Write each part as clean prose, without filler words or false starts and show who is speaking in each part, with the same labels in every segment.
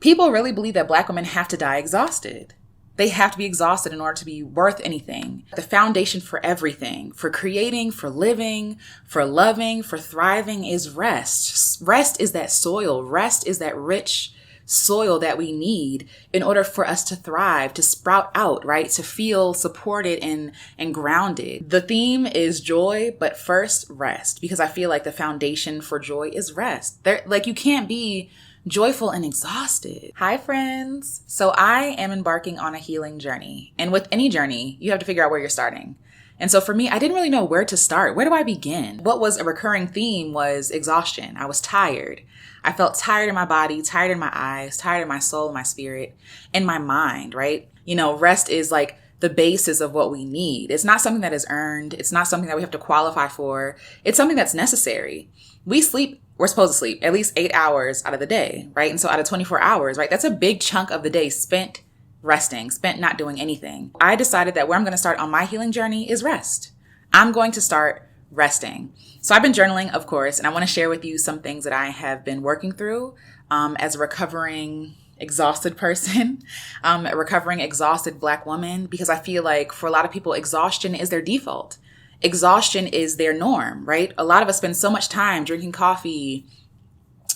Speaker 1: People really believe that Black women have to die exhausted. They have to be exhausted in order to be worth anything. The foundation for everything, for creating, for living, for loving, for thriving is rest. Rest is that soil. Rest is that rich soil that we need in order for us to thrive, to sprout out, right? To feel supported and grounded. The theme is joy, but first rest, because I feel like the foundation for joy is rest. You can't be joyful and exhausted. Hi, friends. So I am embarking on a healing journey. And with any journey, you have to figure out where you're starting. And so for me, I didn't really know where to start. Where do I begin? What was a recurring theme was exhaustion. I was tired. I felt tired in my body, tired in my eyes, tired in my soul, my spirit, and my mind, right? Rest is like the basis of what we need. It's not something that is earned. It's not something that we have to qualify for. It's something that's necessary. We're supposed to sleep at least 8 hours out of the day, right? And so out of 24 hours, right? That's a big chunk of the day spent resting, spent not doing anything. I decided that where I'm going to start on my healing journey is rest. I'm going to start resting. So I've been journaling, of course, and I want to share with you some things that I have been working through as a recovering exhausted person, a recovering exhausted Black woman, because I feel like for a lot of people, exhaustion is their default. Exhaustion is their norm, right? A lot of us spend so much time drinking coffee,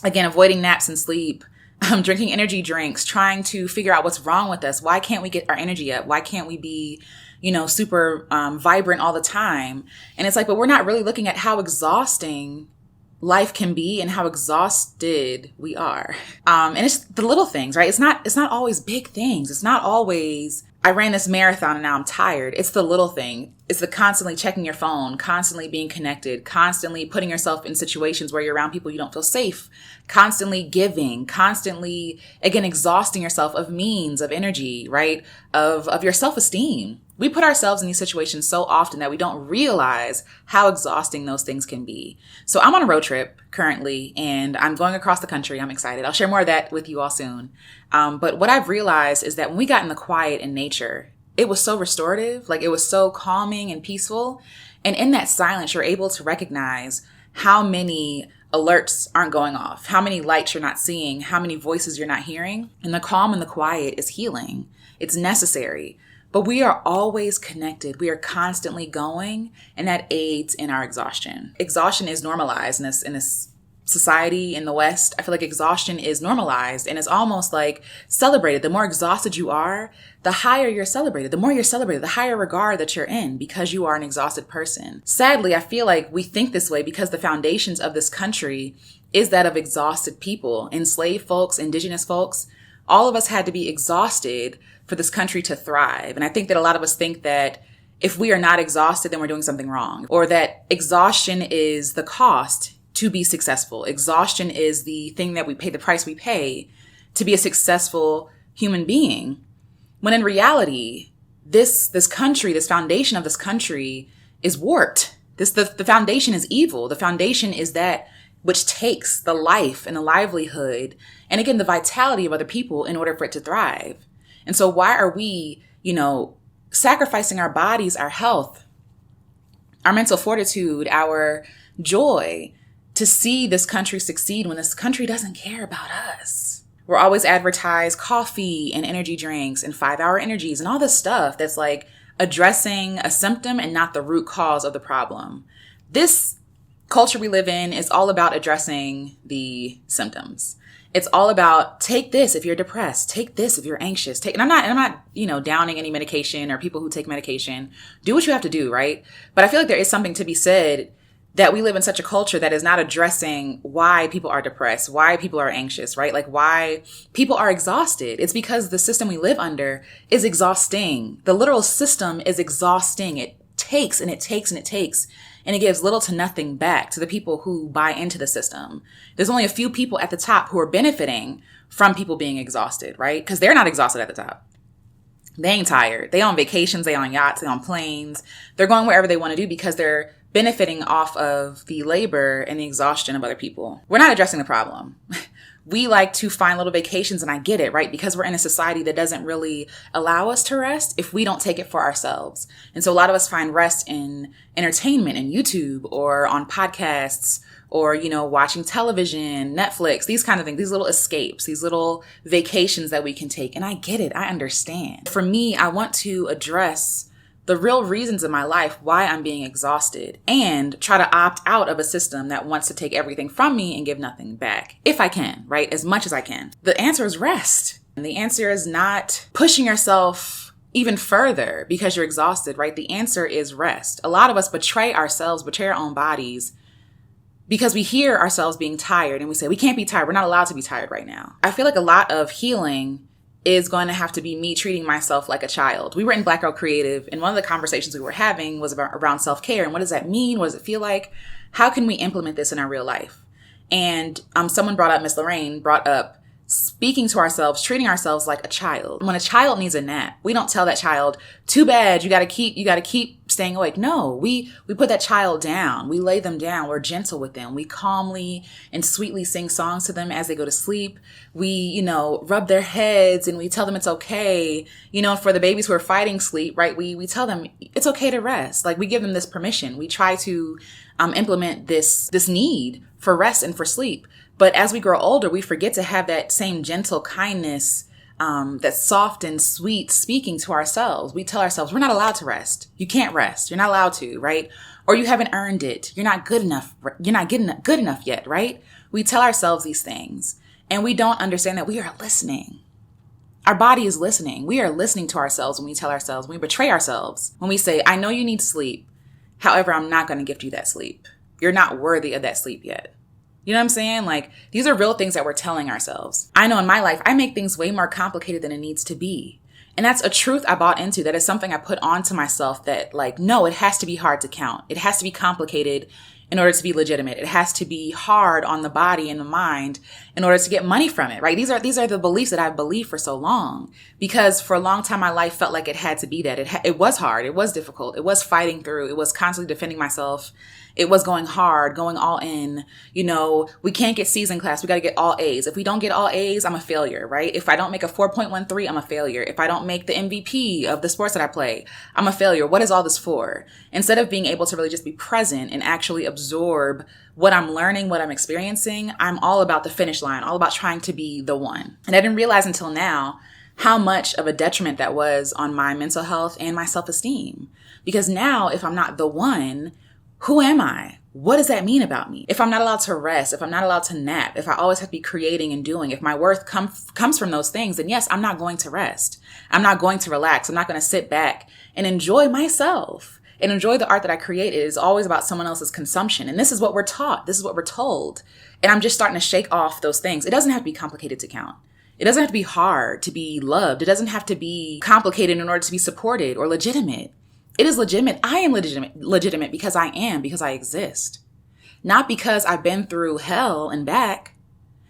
Speaker 1: again, avoiding naps and sleep, drinking energy drinks, trying to figure out what's wrong with us. Why can't we get our energy up? Why can't we be, super vibrant all the time? And it's like, but we're not really looking at how exhausting life can be and how exhausted we are. And it's the little things, right? It's not always big things. It's not always, I ran this marathon and now I'm tired. It's the little thing. It's the constantly checking your phone, constantly being connected, constantly putting yourself in situations where you're around people you don't feel safe, constantly giving, constantly, again, exhausting yourself of means, of energy, right? Of your self-esteem. We put ourselves in these situations so often that we don't realize how exhausting those things can be. So I'm on a road trip currently and I'm going across the country. I'm excited. I'll share more of that with you all soon. But what I've realized is that when we got in the quiet in nature, it was so restorative, like it was so calming and peaceful. And in that silence, you're able to recognize how many alerts aren't going off, how many lights you're not seeing, how many voices you're not hearing. And the calm and the quiet is healing. It's necessary. But we are always connected. We are constantly going, and that aids in our exhaustion. Exhaustion is normalized in this society in the West. I feel like exhaustion is normalized and it's almost like celebrated. The more exhausted you are, the higher you're celebrated. The more you're celebrated, the higher regard that you're in because you are an exhausted person. Sadly, I feel like we think this way because the foundations of this country is that of exhausted people, enslaved folks, indigenous folks. All of us had to be exhausted for this country to thrive. And I think that a lot of us think that if we are not exhausted, then we're doing something wrong, or that exhaustion is the cost to be successful. Exhaustion is the thing that we pay, the price we pay to be a successful human being. When in reality, this country, this foundation of this country is warped. The foundation is evil. The foundation is that which takes the life and the livelihood and again, the vitality of other people in order for it to thrive. And so why are we, sacrificing our bodies, our health, our mental fortitude, our joy to see this country succeed when this country doesn't care about us? We're always advertised coffee and energy drinks and 5-hour energies and all this stuff that's like addressing a symptom and not the root cause of the problem. This culture we live in is all about addressing the symptoms. It's all about take this if you're depressed, take this if you're anxious, and I'm not, downing any medication or people who take medication. Do what you have to do, right? But I feel like there is something to be said that we live in such a culture that is not addressing why people are depressed, why people are anxious, right? Like why people are exhausted. It's because the system we live under is exhausting. The literal system is exhausting. It takes and it takes and it takes. And it gives little to nothing back to the people who buy into the system. There's only a few people at the top who are benefiting from people being exhausted, right? Because they're not exhausted at the top. They ain't tired. They on vacations, they on yachts, they on planes. They're going wherever they want to do because they're benefiting off of the labor and the exhaustion of other people. We're not addressing the problem. We like to find little vacations, and I get it, right? Because we're in a society that doesn't really allow us to rest if we don't take it for ourselves. And so a lot of us find rest in entertainment and YouTube or on podcasts or, watching television, Netflix, these kind of things, these little escapes, these little vacations that we can take. And I get it. I understand. For me, I want to address the real reasons in my life why I'm being exhausted and try to opt out of a system that wants to take everything from me and give nothing back. If I can, right? As much as I can. The answer is rest. And the answer is not pushing yourself even further because you're exhausted, right? The answer is rest. A lot of us betray ourselves, betray our own bodies because we hear ourselves being tired and we say, we can't be tired. We're not allowed to be tired right now. I feel like a lot of healing is going to have to be me treating myself like a child. We were in Black Girl Creative, and one of the conversations we were having was around self-care. And what does that mean? What does it feel like? How can we implement this in our real life? And someone brought up, Miss Lorraine brought up, speaking to ourselves, treating ourselves like a child. When a child needs a nap, we don't tell that child, too bad, you got to keep staying awake. No, we put that child down. We lay them down. We're gentle with them. We calmly and sweetly sing songs to them as they go to sleep. We, rub their heads and we tell them it's okay. For the babies who are fighting sleep, right? We tell them it's okay to rest. Like, we give them this permission. We try to implement this need for rest and for sleep. But as we grow older, we forget to have that same gentle kindness, that soft and sweet speaking to ourselves. We tell ourselves, we're not allowed to rest. You can't rest. You're not allowed to, right? Or you haven't earned it. You're not good enough. You're not getting good enough yet, right? We tell ourselves these things and we don't understand that we are listening. Our body is listening. We are listening to ourselves when we tell ourselves, when we betray ourselves, when we say, I know you need sleep. However, I'm not going to gift you that sleep. You're not worthy of that sleep yet. You know what I'm saying? Like, these are real things that we're telling ourselves. I know in my life, I make things way more complicated than it needs to be. And that's a truth I bought into. That is something I put onto myself that, like, no, it has to be hard to count. It has to be complicated in order to be legitimate. It has to be hard on the body and the mind in order to get money from it, right? These are the beliefs that I've believed for so long, because for a long time, my life felt like it had to be that. It was hard. It was difficult. It was fighting through. It was constantly defending myself. It was going hard, going all in. We can't get C's in class. We got to get all A's. If we don't get all A's, I'm a failure, right? If I don't make a 4.13, I'm a failure. If I don't make the MVP of the sports that I play, I'm a failure. What is all this for? Instead of being able to really just be present and actually absorb what I'm learning, what I'm experiencing, I'm all about the finish line, all about trying to be the one. And I didn't realize until now how much of a detriment that was on my mental health and my self-esteem. Because now, if I'm not the one, who am I? What does that mean about me? If I'm not allowed to rest, if I'm not allowed to nap, if I always have to be creating and doing, if my worth comes from those things, then yes, I'm not going to rest. I'm not going to relax. I'm not going to sit back and enjoy myself and enjoy the art that I create. It is always about someone else's consumption. And this is what we're taught. This is what we're told. And I'm just starting to shake off those things. It doesn't have to be complicated to count. It doesn't have to be hard to be loved. It doesn't have to be complicated in order to be supported or legitimate. It is legitimate. I am legitimate because I exist. Not because I've been through hell and back.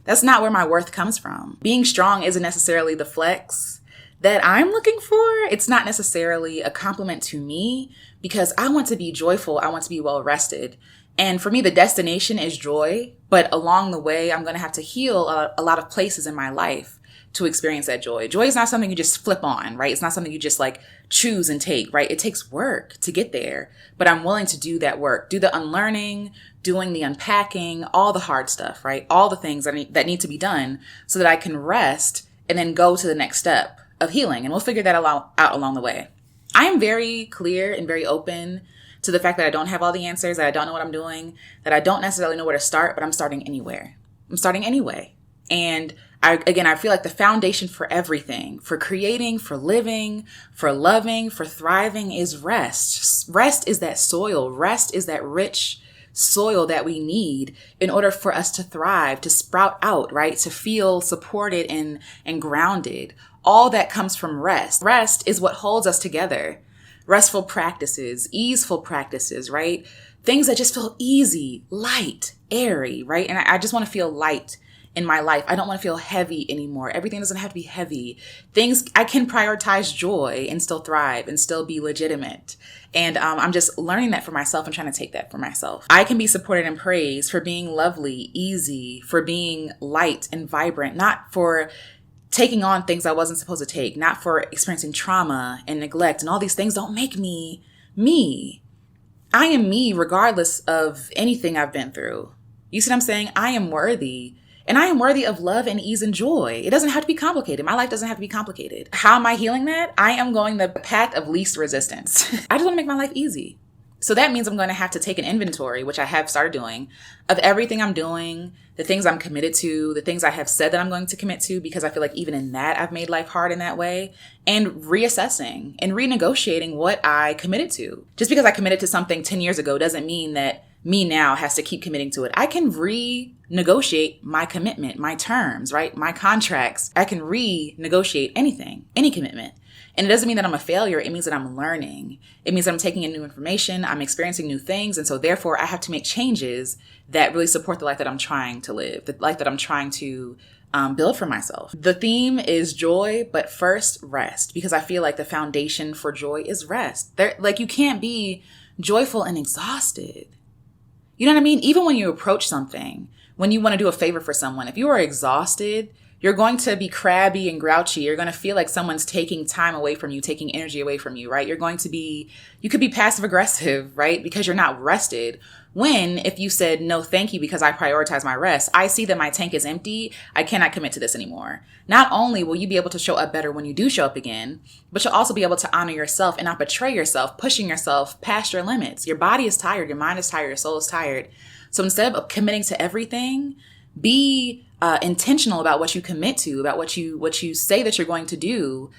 Speaker 1: That's not where my worth comes from. Being strong isn't necessarily the flex that I'm looking for. It's not necessarily a compliment to me because I want to be joyful. I want to be well rested. And for me, the destination is joy. But along the way, I'm going to have to heal a lot of places in my life to experience that joy. Joy is not something you just flip on, right? It's not something you just like choose and take, right? It takes work to get there, but I'm willing to do that work, do the unlearning, doing the unpacking, all the hard stuff, right? All the things that need to be done so that I can rest and then go to the next step of healing. And we'll figure that out along the way. I am very clear and very open to the fact that I don't have all the answers, that I don't know what I'm doing, that I don't necessarily know where to start, but I'm starting anywhere. I'm starting anyway. And I feel like the foundation for everything, for creating, for living, for loving, for thriving is rest. Rest is that soil. Rest is that rich soil that we need in order for us to thrive, to sprout out, right? To feel supported and grounded. All that comes from rest. Rest is what holds us together. Restful practices, easeful practices, right? Things that just feel easy, light, airy, right? And I just want to feel light in my life. I don't want to feel heavy anymore. Everything doesn't have to be heavy. I can prioritize joy and still thrive and still be legitimate. And I'm just learning that for myself and trying to take that for myself. I can be supported and praised for being lovely, easy, for being light and vibrant, not for taking on things I wasn't supposed to take, not for experiencing trauma and neglect, and all these things don't make me me. I am me regardless of anything I've been through. You see what I'm saying? I am worthy. And I am worthy of love and ease and joy. It doesn't have to be complicated. My life doesn't have to be complicated. How am I healing that? I am going the path of least resistance. I just want to make my life easy. So that means I'm going to have to take an inventory, which I have started doing, of everything I'm doing, the things I'm committed to, the things I have said that I'm going to commit to, because I feel like even in that, I've made life hard in that way, and reassessing and renegotiating what I committed to. Just because I committed to something 10 years ago doesn't mean that me now has to keep committing to it. I can renegotiate my commitment, my terms, right? My contracts. I can renegotiate anything, any commitment. And it doesn't mean that I'm a failure. It means that I'm learning. It means that I'm taking in new information. I'm experiencing new things. And so therefore I have to make changes that really support the life that I'm trying to live, the life that I'm trying to build for myself. The theme is joy, but first rest, because I feel like the foundation for joy is rest. You can't be joyful and exhausted. You know what I mean? Even when you approach something, when you want to do a favor for someone, if you are exhausted, you're going to be crabby and grouchy. You're going to feel like someone's taking time away from you, taking energy away from you, right? You could be passive aggressive, right? Because you're not rested. When, if you said, no, thank you, because I prioritize my rest, I see that my tank is empty. I cannot commit to this anymore. Not only will you be able to show up better when you do show up again, but you'll also be able to honor yourself and not betray yourself, pushing yourself past your limits. Your body is tired. Your mind is tired. Your soul is tired. So instead of committing to everything, be intentional about what you commit to, about what you say that you're going to do,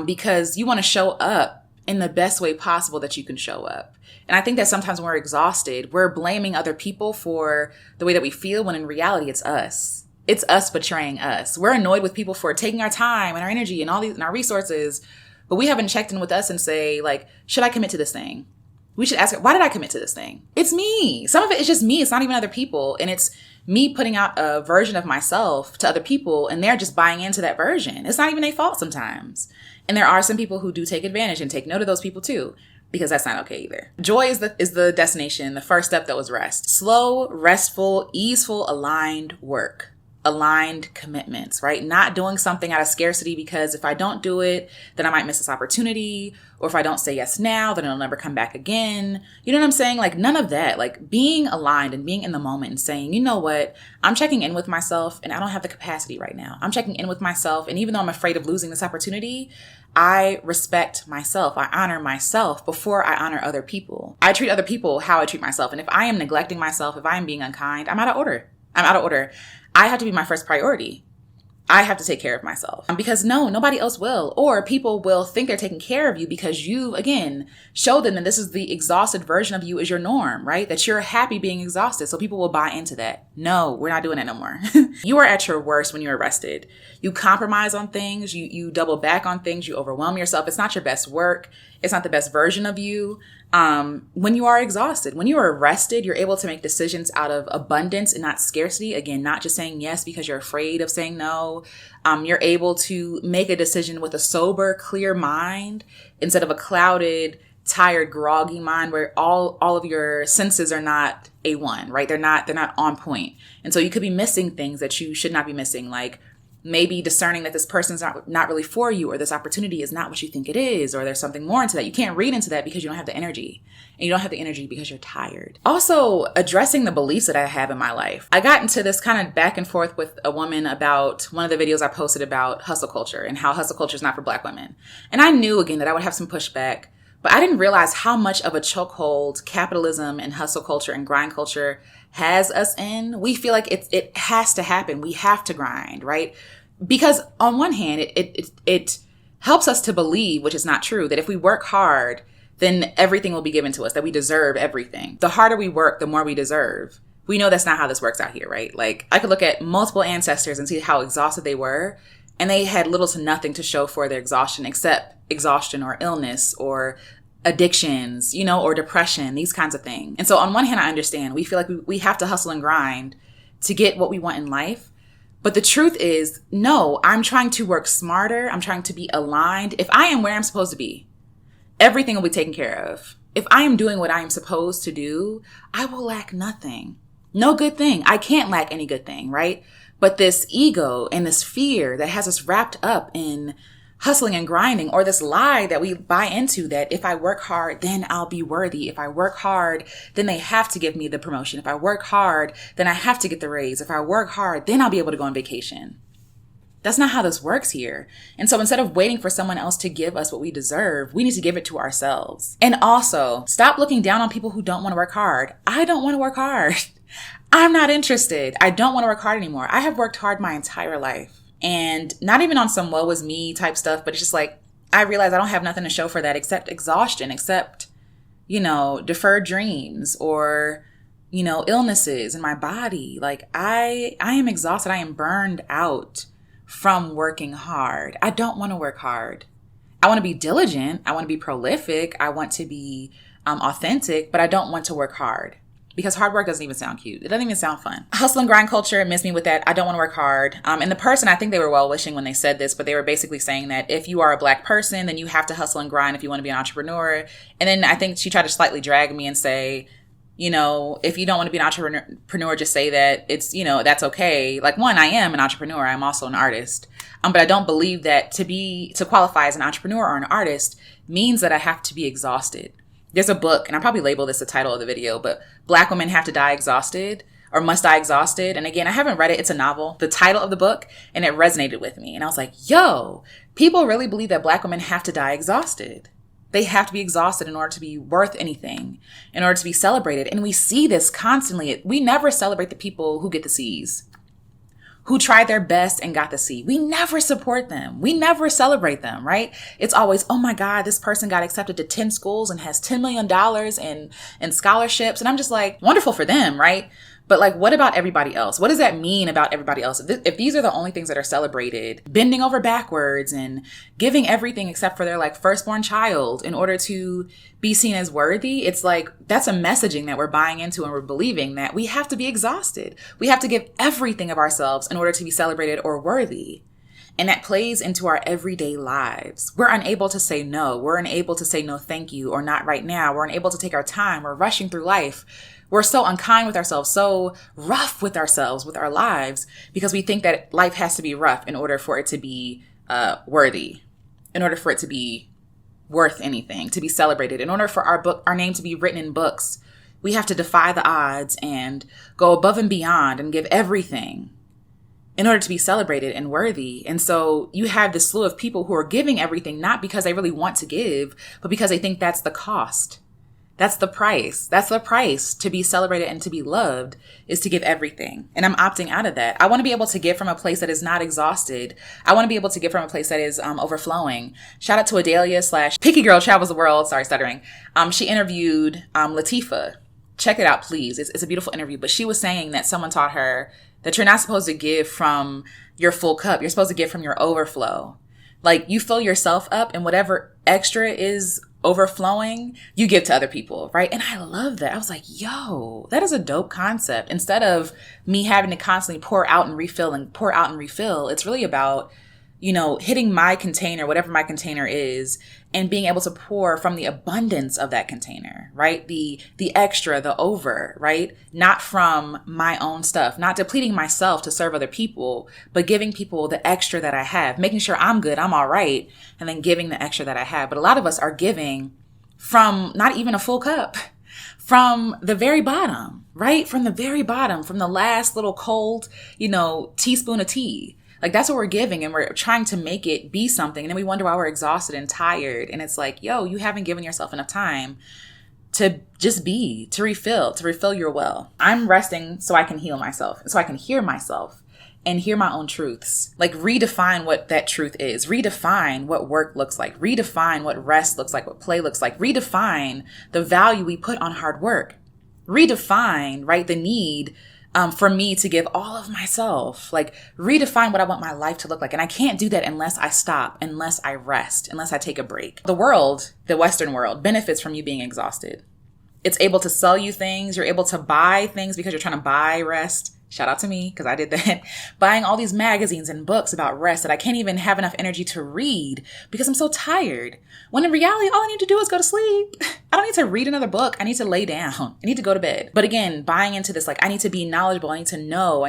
Speaker 1: because you want to show up in the best way possible that you can show up. And I think that sometimes when we're exhausted, we're blaming other people for the way that we feel, when in reality, it's us. It's us betraying us. We're annoyed with people for taking our time and our energy and and our resources, but we haven't checked in with us and say, like, should I commit to this thing? We should ask, why did I commit to this thing? It's me. Some of it is just me. It's not even other people. And it's me putting out a version of myself to other people, and they're just buying into that version. It's not even their fault sometimes. And there are some people who do take advantage, and take note of those people too, because that's not okay either. Joy is the destination. The first step, though, is rest. Slow, restful, easeful, aligned work. Aligned commitments, right? Not doing something out of scarcity because if I don't do it, then I might miss this opportunity. Or if I don't say yes now, then it'll never come back again. You know what I'm saying? Like, none of that. Like, being aligned and being in the moment and saying, you know what? I'm checking in with myself and I don't have the capacity right now. I'm checking in with myself. And even though I'm afraid of losing this opportunity, I respect myself. I honor myself before I honor other people. I treat other people how I treat myself. And if I am neglecting myself, if I am being unkind, I'm out of order. I have to be my first priority. I have to take care of myself, because nobody else will. Or people will think they're taking care of you because you, again, show them that this is the exhausted version of you is your norm, right? That you're happy being exhausted. So people will buy into that. No, we're not doing that no more. You are at your worst when you're rested. You compromise on things. You double back on things. You overwhelm yourself. It's not your best work. It's not the best version of you. When you are exhausted, when you are rested, you're able to make decisions out of abundance and not scarcity. Again, not just saying yes because you're afraid of saying no. You're able to make a decision with a sober, clear mind instead of a clouded, tired, groggy mind where all of your senses are not A1, right? They're not on point. And so you could be missing things that you should not be missing, like maybe discerning that this person's not really for you, or this opportunity is not what you think it is, or there's something more into that. You can't read into that because you don't have the energy. And you don't have the energy because you're tired. Also, addressing the beliefs that I have in my life. I got into this kind of back and forth with a woman about one of the videos I posted about hustle culture and how hustle culture is not for Black women. And I knew, again, that I would have some pushback, but I didn't realize how much of a chokehold capitalism and hustle culture and grind culture has us in. We feel like it has to happen. We have to grind, right? Because on one hand, it helps us to believe, which is not true, that if we work hard, then everything will be given to us, that we deserve everything. The harder we work, the more we deserve. We know that's not how this works out here, right? Like, I could look at multiple ancestors and see how exhausted they were, and they had little to nothing to show for their exhaustion except exhaustion or illness or addictions, or depression, these kinds of things. And so on one hand, I understand we feel like we have to hustle and grind to get what we want in life. But the truth is, no, I'm trying to work smarter. I'm trying to be aligned. If I am where I'm supposed to be, everything will be taken care of. If I am doing what I am supposed to do, I will lack nothing. No good thing. I can't lack any good thing, right? But this ego and this fear that has us wrapped up in hustling and grinding, or this lie that we buy into that if I work hard, then I'll be worthy. If I work hard, then they have to give me the promotion. If I work hard, then I have to get the raise. If I work hard, then I'll be able to go on vacation. That's not how this works here. And so instead of waiting for someone else to give us what we deserve, we need to give it to ourselves. And also, stop looking down on people who don't want to work hard. I don't want to work hard. I'm not interested. I don't want to work hard anymore. I have worked hard my entire life. And not even on some woe is me type stuff, but it's just like, I realize I don't have nothing to show for that except exhaustion, except, deferred dreams or, illnesses in my body. Like I am exhausted. I am burned out from working hard. I don't want to work hard. I want to be diligent. I want to be prolific. I want to be authentic, but I don't want to work hard. Because hard work doesn't even sound cute. It doesn't even sound fun. Hustle and grind culture missed me with that. I don't want to work hard. And the person, I think they were well-wishing when they said this, but they were basically saying that if you are a Black person, then you have to hustle and grind if you want to be an entrepreneur. And then I think she tried to slightly drag me and say, if you don't want to be an entrepreneur, just say that it's, that's okay. Like, one, I am an entrepreneur. I'm also an artist. But I don't believe that to qualify as an entrepreneur or an artist means that I have to be exhausted. There's a book, and I'll probably label this the title of the video, but Black Women Have to Die Exhausted or Must Die Exhausted. And again, I haven't read it. It's a novel, the title of the book, and it resonated with me. And I was like, yo, people really believe that Black women have to die exhausted. They have to be exhausted in order to be worth anything, in order to be celebrated. And we see this constantly. We never celebrate the people who get the C's, who tried their best and got the C. We never support them. We never celebrate them, right? It's always, oh my God, this person got accepted to 10 schools and has $10 million in scholarships. And I'm just like, wonderful for them, right? But like, what about everybody else? What does that mean about everybody else? If these are the only things that are celebrated, bending over backwards and giving everything except for their like firstborn child in order to be seen as worthy, it's like, that's a messaging that we're buying into and we're believing that we have to be exhausted. We have to give everything of ourselves in order to be celebrated or worthy. And that plays into our everyday lives. We're unable to say no. We're unable to say no, thank you, or not right now. We're unable to take our time. We're rushing through life. We're so unkind with ourselves, so rough with ourselves, with our lives, because we think that life has to be rough in order for it to be worthy, in order for it to be worth anything, to be celebrated. In order for our name to be written in books, we have to defy the odds and go above and beyond and give everything in order to be celebrated and worthy. And so you have this slew of people who are giving everything, not because they really want to give, but because they think that's the cost. That's the price. That's the price to be celebrated and to be loved, is to give everything. And I'm opting out of that. I want to be able to give from a place that is not exhausted. I want to be able to give from a place that is overflowing. Shout out to Adelia / Picky Girl Travels the World. Sorry, stuttering. She interviewed Latifah. Check it out, please. It's a beautiful interview. But she was saying that someone taught her that you're not supposed to give from your full cup. You're supposed to give from your overflow. Like, you fill yourself up, and whatever extra is overflowing, you give to other people, right? And I love that. I was like, yo, that is a dope concept. Instead of me having to constantly pour out and refill, it's really about, hitting my container, whatever my container is, and being able to pour from the abundance of that container, right? The extra, the over, right? Not from my own stuff, not depleting myself to serve other people, but giving people the extra that I have, making sure I'm good, I'm all right, and then giving the extra that I have. But a lot of us are giving from not even a full cup, from the very bottom, right? From the very bottom, from the last little cold, teaspoon of tea. Like, that's what we're giving, and we're trying to make it be something. And then we wonder why we're exhausted and tired. And it's like, yo, you haven't given yourself enough time to just be, to refill your well. I'm resting so I can heal myself, so I can hear myself and hear my own truths. Like, redefine what that truth is. Redefine what work looks like. Redefine what rest looks like, what play looks like. Redefine the value we put on hard work. Redefine, right, the need for me to give all of myself. Like, redefine what I want my life to look like. And I can't do that unless I stop, unless I rest, unless I take a break. The world, the Western world, benefits from you being exhausted. It's able to sell you things. You're able to buy things because you're trying to buy rest. Shout out to me, because I did that. Buying all these magazines and books about rest that I can't even have enough energy to read because I'm so tired. When in reality, all I need to do is go to sleep. I don't need to read another book. I need to lay down. I need to go to bed. But again, buying into this, like, I need to be knowledgeable. I need to know.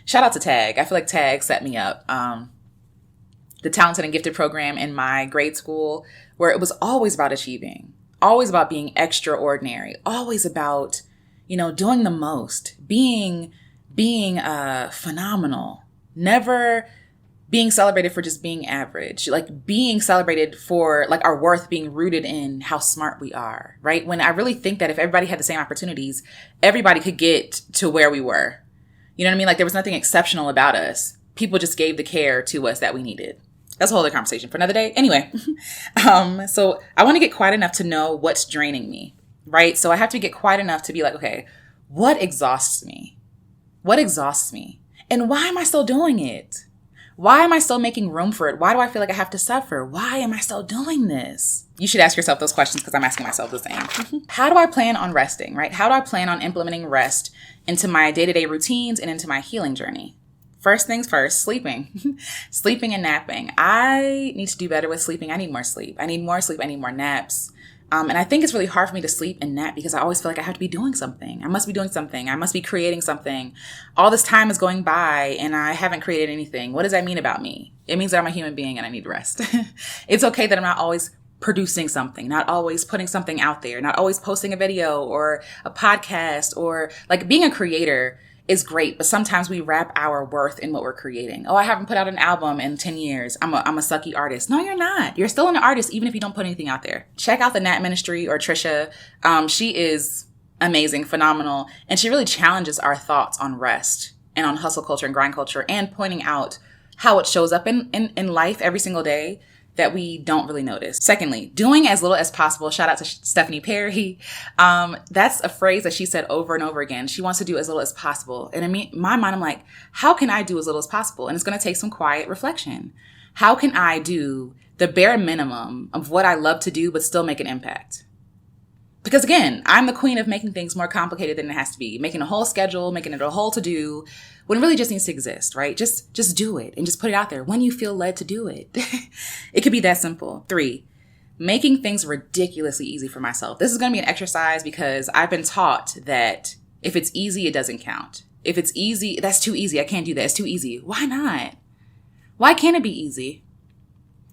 Speaker 1: Shout out to Tag. I feel like Tag set me up. the talented and gifted program in my grade school, where it was always about achieving, always about being extraordinary, always about, doing the most, being phenomenal, never being celebrated for just being average, like being celebrated for like our worth being rooted in how smart we are, right? When I really think that if everybody had the same opportunities, everybody could get to where we were. You know what I mean? Like there was nothing exceptional about us. People just gave the care to us that we needed. That's a whole other conversation for another day. Anyway, so I want to get quiet enough to know what's draining me, right? So I have to get quiet enough to be like, okay, what exhausts me? What exhausts me? And why am I still doing it? Why am I still making room for it? Why do I feel like I have to suffer? Why am I still doing this? You should ask yourself those questions because I'm asking myself the same. How do I plan on resting, right? How do I plan on implementing rest into my day-to-day routines and into my healing journey? First things first, sleeping. Sleeping and napping. I need to do better with sleeping. I need more sleep. I need more sleep. I need more naps. And I think it's really hard for me to sleep and nap because I always feel like I have to be doing something. I must be doing something. I must be creating something. All this time is going by and I haven't created anything. What does that mean about me? It means that I'm a human being and I need rest. It's okay that I'm not always producing something, not always putting something out there, not always posting a video or a podcast, or like being a creator is great, but sometimes we wrap our worth in what we're creating. Oh, I haven't put out an album in 10 years. I'm a sucky artist. No, you're not. You're still an artist, even if you don't put anything out there. Check out the Nat Ministry or Trisha. She is amazing, phenomenal. And she really challenges our thoughts on rest and on hustle culture and grind culture and pointing out how it shows up in life every single day that we don't really notice. Secondly, doing as little as possible. Shout out to Stephanie Perry. That's a phrase that she said over and over again. She wants to do as little as possible. And in my mind, I'm like, how can I do as little as possible? And it's going to take some quiet reflection. How can I do the bare minimum of what I love to do, but still make an impact? Because again, I'm the queen of making things more complicated than it has to be. Making a whole schedule, making it a whole to-do, when it really just needs to exist, right? Just do it and just put it out there when you feel led to do it. It could be that simple. 3, making things ridiculously easy for myself. This is going to be an exercise because I've been taught that if it's easy, it doesn't count. If it's easy, that's too easy. I can't do that. It's too easy. Why not? Why can't it be easy?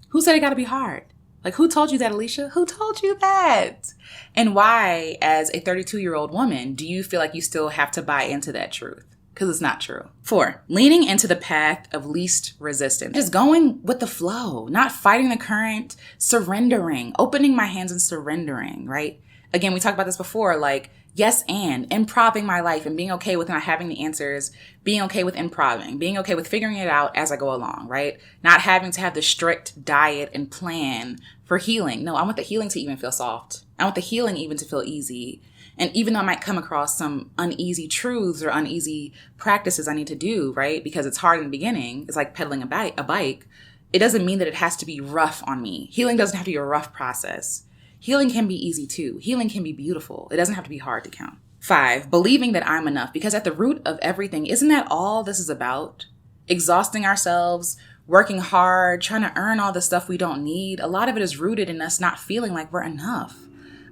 Speaker 1: Who said it got to be hard? Like, who told you that, Alicia? Who told you that? And why, as a 32-year-old woman, do you feel like you still have to buy into that truth? Because it's not true. 4, leaning into the path of least resistance. Just going with the flow, not fighting the current, surrendering, opening my hands and surrendering, right? Again, we talked about this before, like, yes, and improving my life and being okay with not having the answers, being okay with improving, being okay with figuring it out as I go along, right? Not having to have the strict diet and plan for healing. No, I want the healing to even feel soft. I want the healing even to feel easy. And even though I might come across some uneasy truths or uneasy practices I need to do, right? Because it's hard in the beginning. It's like pedaling a bike. It doesn't mean that it has to be rough on me. Healing doesn't have to be a rough process. Healing can be easy too. Healing can be beautiful. It doesn't have to be hard to count. 5, believing that I'm enough. Because at the root of everything, isn't that all this is about? Exhausting ourselves, working hard, trying to earn all the stuff we don't need. A lot of it is rooted in us not feeling like we're enough.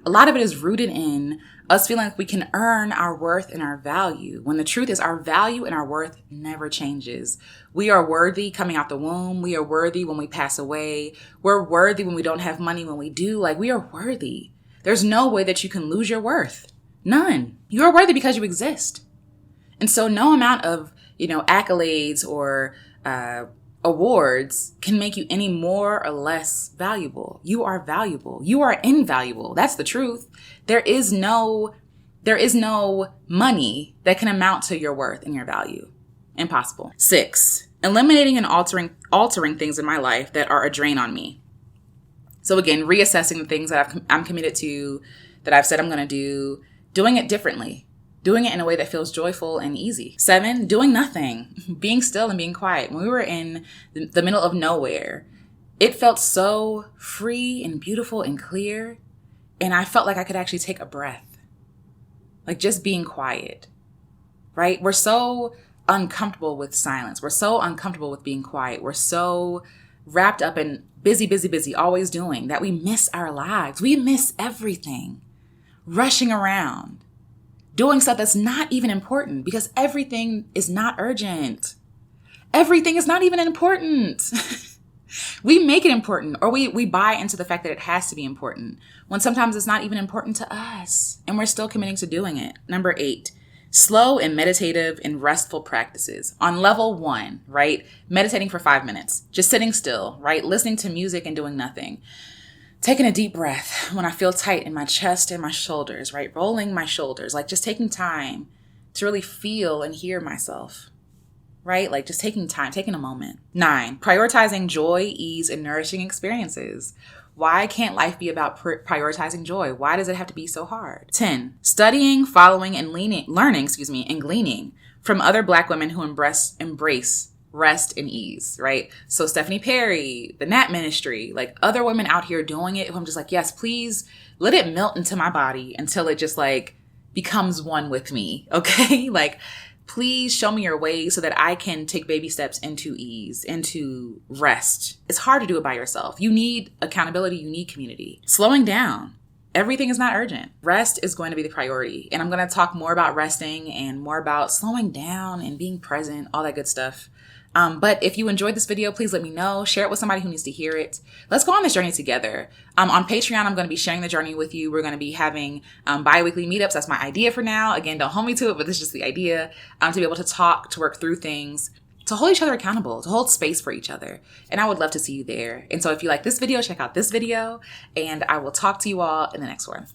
Speaker 1: A lot of it is rooted in us feeling like we can earn our worth and our value, when the truth is our value and our worth never changes. We are worthy coming out the womb. We are worthy when we pass away. We're worthy when we don't have money. When we do, like, we are worthy. There's no way that you can lose your worth. None. You are worthy because you exist. And so no amount of, accolades or awards can make you any more or less valuable. You are valuable. You are invaluable. That's the truth. There is no money that can amount to your worth and your value. Impossible. 6, eliminating and altering things in my life that are a drain on me. So again, reassessing the things that I'm committed to, that I've said I'm going to do, doing it differently. Doing it in a way that feels joyful and easy. 7, doing nothing, being still and being quiet. When we were in the middle of nowhere, it felt so free and beautiful and clear. And I felt like I could actually take a breath. Like just being quiet, right? We're so uncomfortable with silence. We're so uncomfortable with being quiet. We're so wrapped up in busy, always doing, that we miss our lives. We miss everything. Rushing around. Doing stuff that's not even important because everything is not urgent. Everything is not even important. We make it important, or we buy into the fact that it has to be important when sometimes it's not even important to us and we're still committing to doing it. Number 8, slow and meditative and restful practices. On level 1, right? Meditating for 5 minutes, just sitting still, right? Listening to music and doing nothing. Taking a deep breath when I feel tight in my chest and my shoulders, right? Rolling my shoulders, like just taking time to really feel and hear myself, right? Like just taking time, taking a moment. 9, prioritizing joy, ease, and nourishing experiences. Why can't life be about prioritizing joy? Why does it have to be so hard? 10, studying, following, and learning, and gleaning from other Black women who embrace rest and ease, right? So Stephanie Perry, the Nat Ministry, like other women out here doing it who I'm just like, yes, please let it melt into my body until it just like becomes one with me, okay? Like, please show me your ways so that I can take baby steps into ease, into rest. It's hard to do it by yourself. You need accountability. You need community. Slowing down. Everything is not urgent. Rest is going to be the priority. And I'm going to talk more about resting and more about slowing down and being present, all that good stuff. But if you enjoyed this video, please let me know. Share it with somebody who needs to hear it. Let's go on this journey together. On Patreon, I'm going to be sharing the journey with you. We're going to be having bi-weekly meetups. That's my idea for now. Again, don't hold me to it, but this is just the idea to be able to talk, to work through things, to hold each other accountable, to hold space for each other. And I would love to see you there. And so if you like this video, check out this video, and I will talk to you all in the next one.